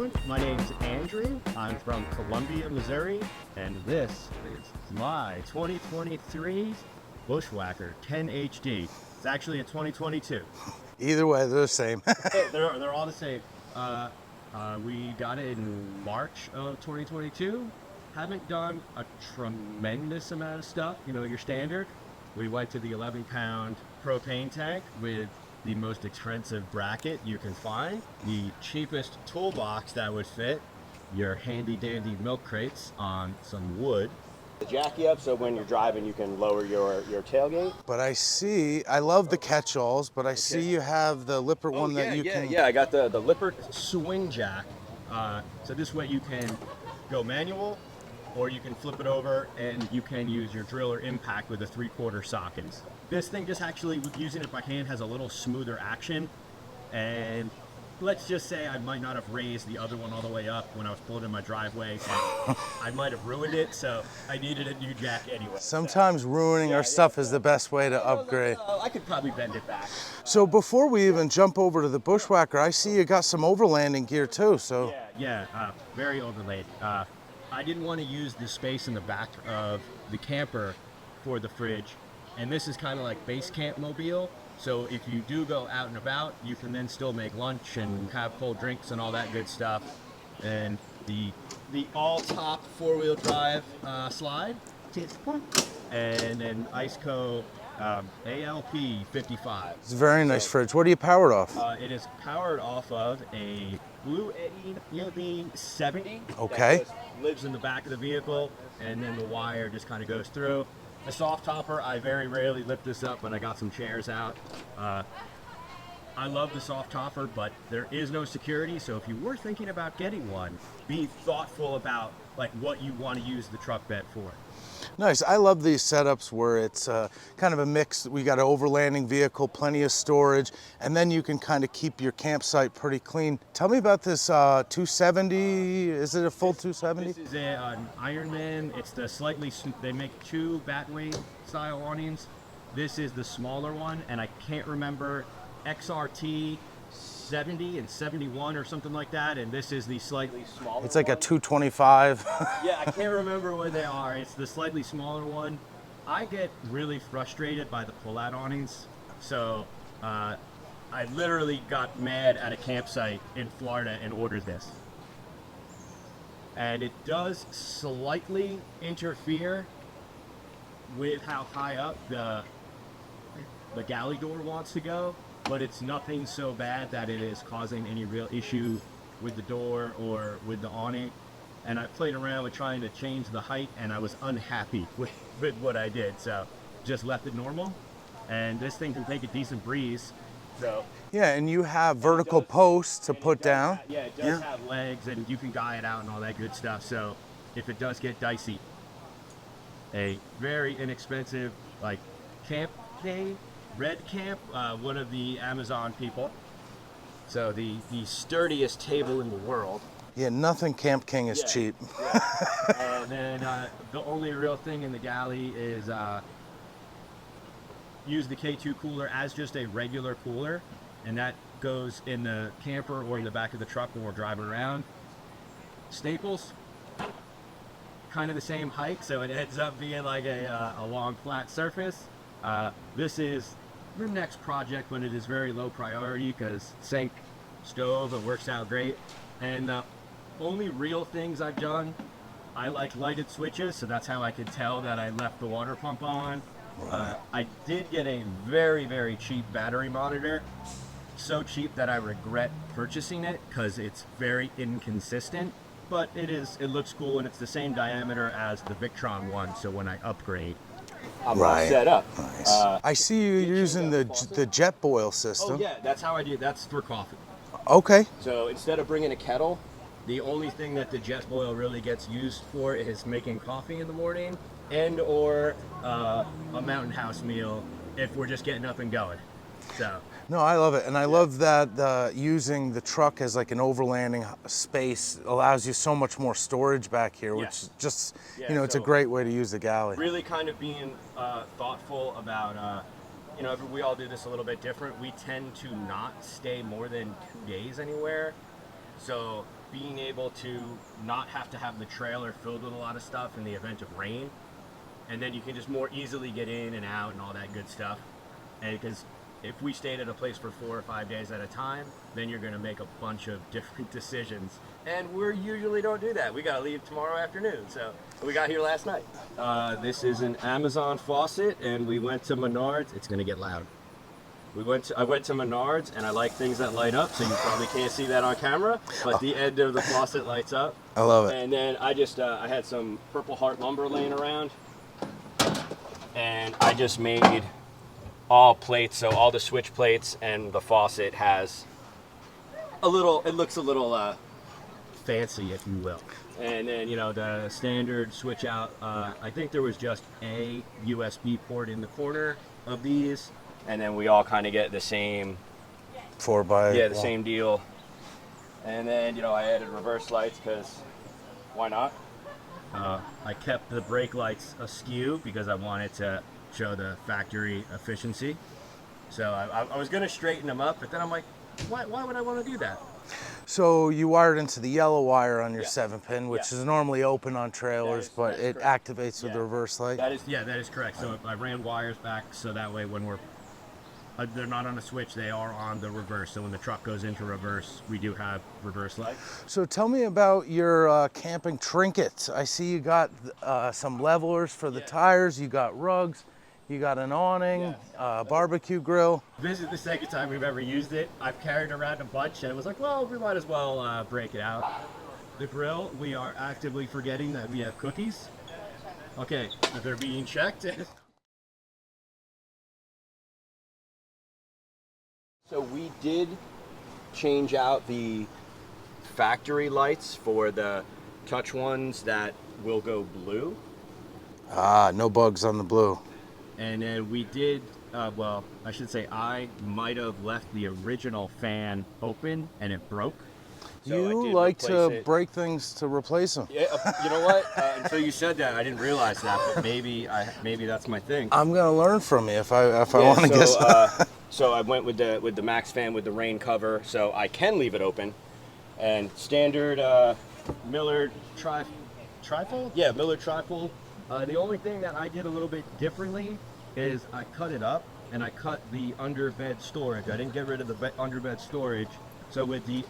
everyone. My name's Andrew. I'm from Columbia, Missouri, and this is my 2023 Bushwhacker 10HD. It's actually a 2022. Either way, they're the same. they're all the same. We got it in March of 2022. Haven't done a tremendous amount of stuff, you know, your standard. We went to the 11-pound propane tank with the most expensive bracket you can find, the cheapest toolbox that would fit your handy dandy milk crates on some wood. The jack you up so when you're driving you can lower your tailgate. But I love the catch-alls, but I see you have the Lippert one that you can... Yeah, I got the Lippert swing jack. So this way you can go manual, or you can flip it over and you can use your drill or impact with a 3/4 sockets. This thing just actually, with using it by hand, has a little smoother action. And let's just say I might not have raised the other one all the way up when I was pulling in my driveway. I might have ruined it, so I needed a new jack anyway. Sometimes ruining our stuff is the best way to upgrade. I could probably bend it back. So before we even jump over to the Bushwhacker, I see you got some overlanding gear too, so... Very overlaid. I didn't want to use the space in the back of the camper for the fridge, and this is kind of like base camp mobile, so if you do go out and about, you can then still make lunch and have cold drinks and all that good stuff. And the all-top 4-wheel drive slide, and an Iceco ALP 55. It's a very nice fridge. What are you powered off? It is powered off of a Blue Eddy 70. Okay. That just lives in the back of the vehicle, and then the wire just kind of goes through. The soft topper, I very rarely lift this up, but I got some chairs out. I love the soft topper, but there is no security, so if you were thinking about getting one, be thoughtful about like what you want to use the truck bed for. Nice. I love these setups where it's kind of a mix. We got an overlanding vehicle, plenty of storage, and then you can kind of keep your campsite pretty clean. Tell me about this 270. Is it a full 270? This is an Ironman. It's the they make 2 Batwing style awnings. This is the smaller one, and I can't remember XRT 70 and 71 or something like that, and this is the slightly smaller It's like one. a 225. Yeah, I can't remember what they are. It's the slightly smaller one. I get really frustrated by the pull-out awnings, so I literally got mad at a campsite in Florida and ordered this. And it does slightly interfere with how high up the galley door wants to go, but it's nothing so bad that it is causing any real issue with the door or with the awning. And I played around with trying to change the height, and I was unhappy with what I did, so just left it normal. And this thing can take a decent breeze. So Yeah, and you have vertical posts to put down. it does have legs, and you can guy it out and all that good stuff. So if it does get dicey, a very inexpensive like camp day. Red Camp, one of the Amazon people. So the sturdiest table in the world. Yeah, nothing Camp King is cheap. Yeah. And then the only real thing in the galley is use the K2 cooler as just a regular cooler, and that goes in the camper or in the back of the truck when we're driving around. Staples, kind of the same height, so it ends up being like a long flat surface. This is your next project when it is very low priority, because sink, stove, it works out great. And the only real things I've done, I like lighted switches, so that's how I could tell that I left the water pump on. I did get a very, very cheap battery monitor. So cheap that I regret purchasing it because it's very inconsistent, but it looks cool, and it's the same diameter as the Victron one, so when I upgrade, I'm all set up. Nice. I see you using the jet boil system. Oh yeah, that's how I do. That's for coffee. Okay. So instead of bringing a kettle, the only thing that the jet boil really gets used for is making coffee in the morning, and or a mountain house meal if we're just getting up and going. So. No, I love it, and I love that using the truck as like an overlanding space allows you so much more storage back here, which just, you know, it's a great way to use the galley. Really kind of being thoughtful about, you know, we all do this a little bit different. We tend to not stay more than 2 days anywhere. So being able to not have to have the trailer filled with a lot of stuff in the event of rain, and then you can just more easily get in and out and all that good stuff. And because if we stayed at a place for 4 or 5 days at a time, then you're going to make a bunch of different decisions, and we usually don't do that. We got to leave tomorrow afternoon, so we got here last night. This is an Amazon faucet, and we went to Menards. It's going to get loud. I went to Menards, and I like things that light up, so you probably can't see that on camera, but the end of the faucet lights up. I love it. And then I just I had some Purple Heart lumber laying around, and I just made all plates, so all the switch plates, and the faucet has a little, it looks a little fancy, if you will. And then, you know, the standard switch out, I think there was just a USB port in the corner of these, and then we all kind of get the same 4x. Yeah, the same deal. And then, you know, I added reverse lights because why not? I kept the brake lights askew because I wanted to show the factory efficiency. So I was going to straighten them up, but then I'm like, why would I want to do that? So you wired into the yellow wire on your Yeah. 7-pin, which Yeah. is normally open on trailers, but it correct. activates with Yeah. the reverse light. That is correct. So I ran wires back so that way when they're not on a switch, they are on the reverse. So when the truck goes into reverse, we do have reverse lights. So tell me about your camping trinkets. I see you got some levelers for the tires, you got rugs, you got an awning, barbecue grill. This is the second time we've ever used it. I've carried around a bunch and it was like, well, we might as well break it out. The grill, we are actively forgetting that we have cookies. Okay, they're being checked. So we did change out the factory lights for the touch ones that will go blue. Ah, no bugs on the blue. And then we did, well, I should say I might have left the original fan open and it broke. So I You did like to replace it. break things to replace them. Yeah, you know what? Until you said that, I didn't realize that, but maybe that's my thing. I'm gonna learn from you if I want to guess. So I went with the Max fan with the rain cover, so I can leave it open. And standard Miller trifold? Yeah, Miller trifold. The only thing that I did a little bit differently is I cut it up and I cut the underbed storage. I didn't get rid of the underbed storage. So with the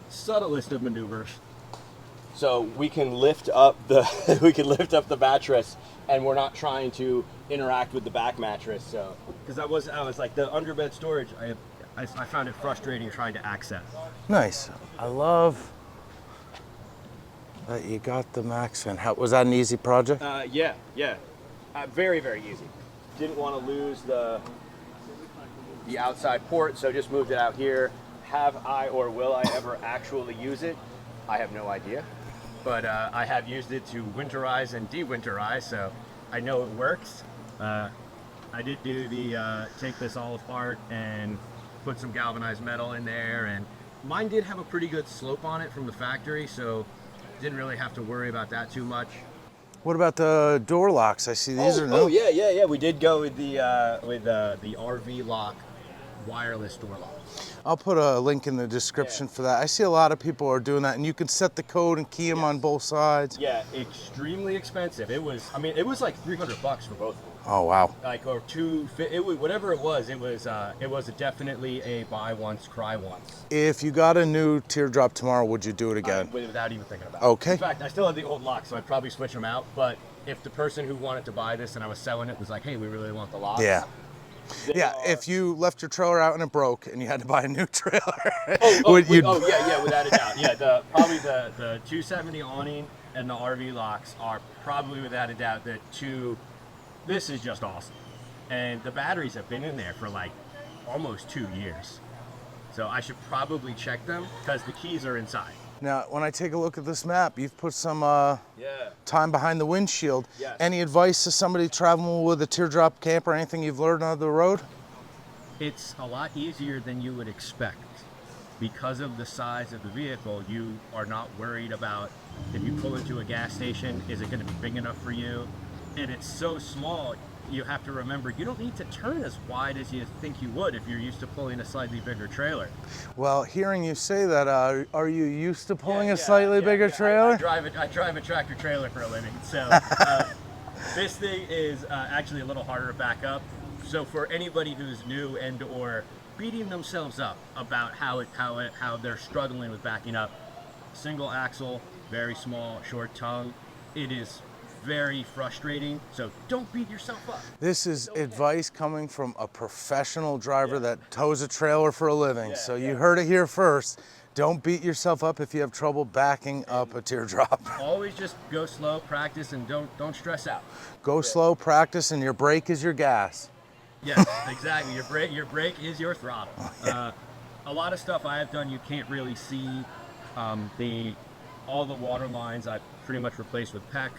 subtlest of maneuvers, so we can lift up the mattress, and we're not trying to interact with the back mattress. So because I was like the underbed storage, I found it frustrating trying to access. Nice. I love that you got the Max fan. Was that an easy project? Yeah. Very, very easy. Didn't want to lose the outside port, so just moved it out here. Have I or will I ever actually use it? I have no idea. But I have used it to winterize and de-winterize, so I know it works. I did do the take this all apart and put some galvanized metal in there, and mine did have a pretty good slope on it from the factory, so didn't really have to worry about that too much. What about the door locks? I see these are new. Oh yeah. We did go with the RV lock wireless door lock. I'll put a link in the description for that. I see a lot of people are doing that, and you can set the code and key them on both sides. Yeah, extremely expensive. It was like $300 for both of them. Oh wow. Like, or whatever it was definitely a buy once, cry once. If you got a new teardrop tomorrow, would you do it again? Without even thinking about it. Okay. In fact, I still have the old lock, so I'd probably switch them out. But if the person who wanted to buy this and I was selling it was like, hey, we really want the locks. Yeah. If you left your trailer out and it broke and you had to buy a new trailer, yeah, without a doubt. Yeah, probably the 270 awning and the RV locks are probably without a doubt the two. This is just awesome. And the batteries have been in there for like almost 2 years. So I should probably check them because the keys are inside. Now, when I take a look at this map, you've put some Yeah. time behind the windshield. Yes. Any advice to somebody traveling with a teardrop camper? Anything you've learned on the road? It's a lot easier than you would expect. Because of the size of the vehicle, you are not worried about if you pull into a gas station, is it going to be big enough for you? And it's so small, you have to remember you don't need to turn as wide as you think you would if you're used to pulling a slightly bigger trailer. Well, hearing you say that, are you used to pulling a slightly bigger trailer? I drive a tractor trailer for a living, so this thing is actually a little harder to back up. So for anybody who's new and or beating themselves up about how they're struggling with backing up, single axle, very small, short tongue, it is very frustrating, so don't beat yourself up. This is advice coming from a professional driver that tows a trailer for a living. So you heard it here first. Don't beat yourself up if you have trouble backing up a teardrop. Always just go slow, practice, and don't stress out. Go slow, practice, and your brake is your gas. Yes, exactly. Your brake is your throttle. A lot of stuff I have done you can't really see. All the water lines I've pretty much replaced with PEX.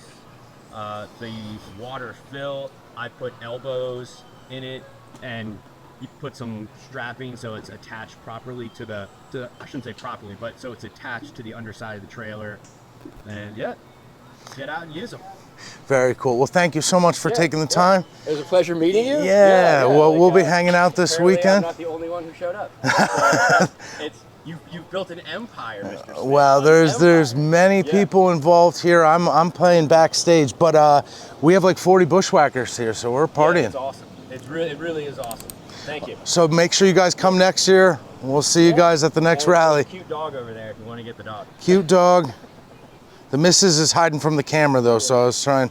The water fill, I put elbows in it, and you put some strapping so it's attached properly to I shouldn't say properly, but so it's attached to the underside of the trailer. And yeah, get out and use them. Very cool. Well, thank you so much for taking the time. It was a pleasure meeting you. Yeah, well, we'll be hanging out this weekend. I'm not the only one who showed up. You've built an empire, Mr. Smith. Well, there's many people involved here. I'm playing backstage, but we have like 40 bushwhackers here, so we're partying. Yeah, it's awesome. It really is awesome. Thank you. So make sure you guys come next year. We'll see you guys at the next rally. Cute dog over there if you want to get the dog. Cute dog. The missus is hiding from the camera though, so I was trying.